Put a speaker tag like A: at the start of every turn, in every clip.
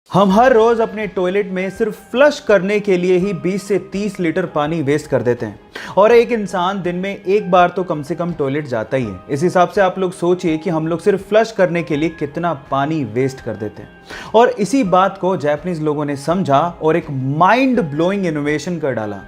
A: हम हर रोज अपने टॉयलेट में सिर्फ फ्लश करने के लिए ही 20 से 30 लीटर पानी वेस्ट कर देते हैं और एक इंसान दिन में एक बार तो कम से कम टॉयलेट जाता ही है। इस हिसाब से आप लोग सोचिए कि हम लोग सिर्फ फ्लश करने के लिए कितना पानी वेस्ट कर देते हैं। और इसी बात को जापानीज लोगों ने समझा और एक माइंड ब्लोइंग इनोवेशन कर डाला।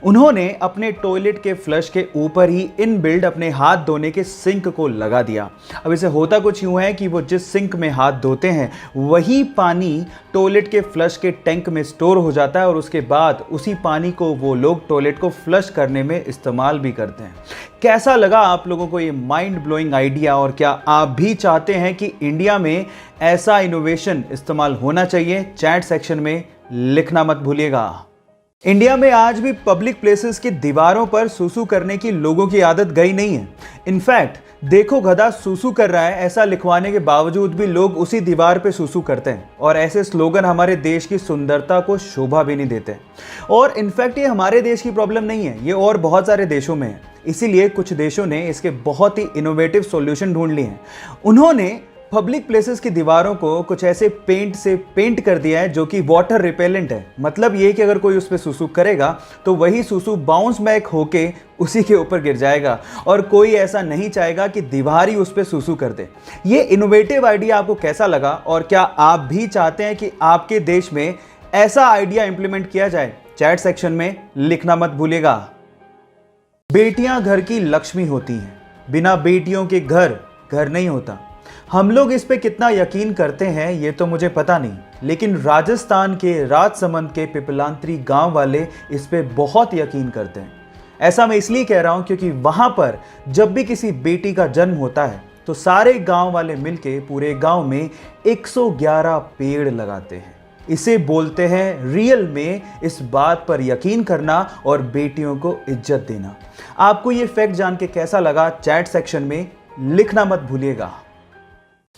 A: उन्होंने अपने टॉयलेट के फ्लश के ऊपर ही इनबिल्ड अपने हाथ धोने के सिंक को लगा दिया। अब इसे होता कुछ यूं है कि वो जिस सिंक में हाथ धोते हैं वही पानी टॉयलेट के फ्लश के टैंक में स्टोर हो जाता है और उसके बाद उसी पानी को वो लोग टॉयलेट को फ्लश करने में इस्तेमाल भी करते हैं। कैसा लगा आप लोगों को ये माइंड ब्लोइंग आइडिया? और क्या आप भी चाहते हैं कि इंडिया में ऐसा इनोवेशन इस्तेमाल होना चाहिए? चैट सेक्शन में लिखना मत भूलिएगा। इंडिया में आज भी पब्लिक प्लेसेस की दीवारों पर सूसू करने की लोगों की आदत गई नहीं है। इनफैक्ट देखो गधा सूसू कर रहा है ऐसा लिखवाने के बावजूद भी लोग उसी दीवार पे सूसू करते हैं और ऐसे स्लोगन हमारे देश की सुंदरता को शोभा भी नहीं देते। और इनफैक्ट ये हमारे देश की प्रॉब्लम नहीं है, ये और बहुत सारे देशों में है। इसीलिए कुछ देशों ने इसके बहुत ही इनोवेटिव सॉल्यूशन ढूंढ लिए हैं। उन्होंने पब्लिक प्लेसेस की दीवारों को कुछ ऐसे पेंट से पेंट कर दिया है जो कि वाटर रिपेलेंट है। मतलब ये कि अगर कोई उस पर सूसू करेगा तो वही सूसू बाउंस बैक होके उसी के ऊपर गिर जाएगा और कोई ऐसा नहीं चाहेगा कि दीवार ही उस पर सूसू कर दे। ये इनोवेटिव आइडिया आपको कैसा लगा और क्या आप भी चाहते हैं कि आपके देश में ऐसा आइडिया इंप्लीमेंट किया जाए? चैट सेक्शन में लिखना मत भूलिएगा। बेटियां घर की लक्ष्मी होती हैं, बिना बेटियों के घर घर नहीं होता। हम लोग इस पे कितना यकीन करते हैं ये तो मुझे पता नहीं, लेकिन राजस्थान के राजसमंद के पिपलांत्री गांव वाले इस पे बहुत यकीन करते हैं। ऐसा मैं इसलिए कह रहा हूं क्योंकि वहां पर जब भी किसी बेटी का जन्म होता है तो सारे गांव वाले मिलके पूरे गांव में 111 पेड़ लगाते हैं। इसे बोलते हैं रियल में इस बात पर यकीन करना और बेटियों को इज्जत देना। आपको ये फैक्ट जान के कैसा लगा? चैट सेक्शन में लिखना मत भूलिएगा।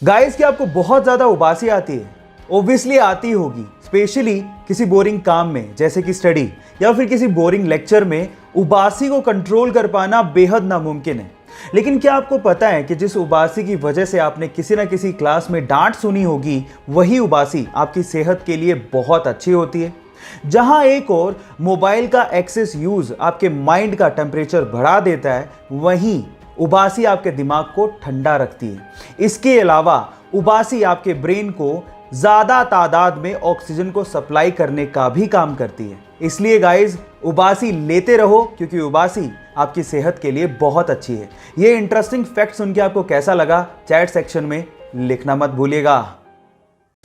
A: गाइस, क्या आपको बहुत ज्यादा उबासी आती है? ओब्वियसली आती होगी, स्पेशली किसी बोरिंग काम में जैसे कि स्टडी या फिर किसी बोरिंग लेक्चर में उबासी को कंट्रोल कर पाना बेहद नामुमकिन है। लेकिन क्या आपको पता है कि जिस उबासी की वजह से आपने किसी ना किसी क्लास में डांट सुनी होगी वही उबासी आपकी सेहत के लिए बहुत अच्छी होती है। जहां एक और मोबाइल का एक्सेस यूज आपके माइंड का टेम्परेचर बढ़ा देता है, वहीं उबासी आपके दिमाग को ठंडा रखती है। इसके अलावा उबासी आपके ब्रेन को ज़्यादा तादाद में ऑक्सीजन को सप्लाई करने का भी काम करती है। इसलिए गाइज, उबासी लेते रहो क्योंकि उबासी आपकी सेहत के लिए बहुत अच्छी है। ये इंटरेस्टिंग फैक्ट सुन के आपको कैसा लगा? चैट सेक्शन में लिखना मत भूलिएगा।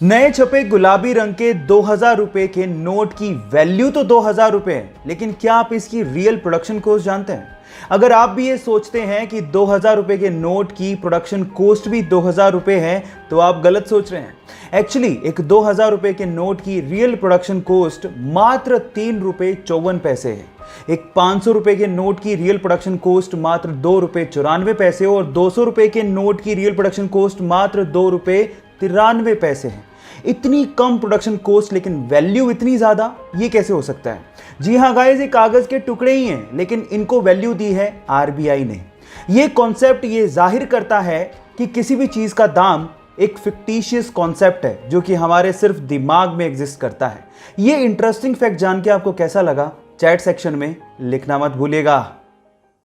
A: नए छपे गुलाबी रंग के 2000 रुपए के नोट की वैल्यू तो 2000 रुपए है, लेकिन क्या आप इसकी रियल प्रोडक्शन कॉस्ट जानते हैं? अगर आप भी ये सोचते हैं कि 2000 रुपए के नोट की प्रोडक्शन कॉस्ट भी 2000 रुपए है तो आप गलत सोच रहे हैं। एक्चुअली एक 2000 रुपए के नोट की रियल प्रोडक्शन कॉस्ट मात्र 3 रुपए 54 पैसे है। एक 500 रुपए के नोट की रियल प्रोडक्शन कॉस्ट मात्र 2 रुपए 94 पैसे और 200 रुपए के नोट की रियल प्रोडक्शन कॉस्ट मात्र 2 रुपए 93 पैसे है। इतनी कम प्रोडक्शन कॉस्ट लेकिन वैल्यू इतनी ज्यादा, ये कैसे हो सकता है? जी हाँ गाइस, ये कागज के टुकड़े ही हैं, लेकिन इनको वैल्यू दी है आरबीआई ने। ये कॉन्सेप्ट ये जाहिर करता है कि किसी भी चीज का दाम एक फिक्टिशियस कॉन्सेप्ट है जो कि हमारे सिर्फ दिमाग में एग्जिस्ट करता है। ये इंटरेस्टिंग फैक्ट जान के आपको कैसा लगा? चैट सेक्शन में लिखना मत भूलिएगा।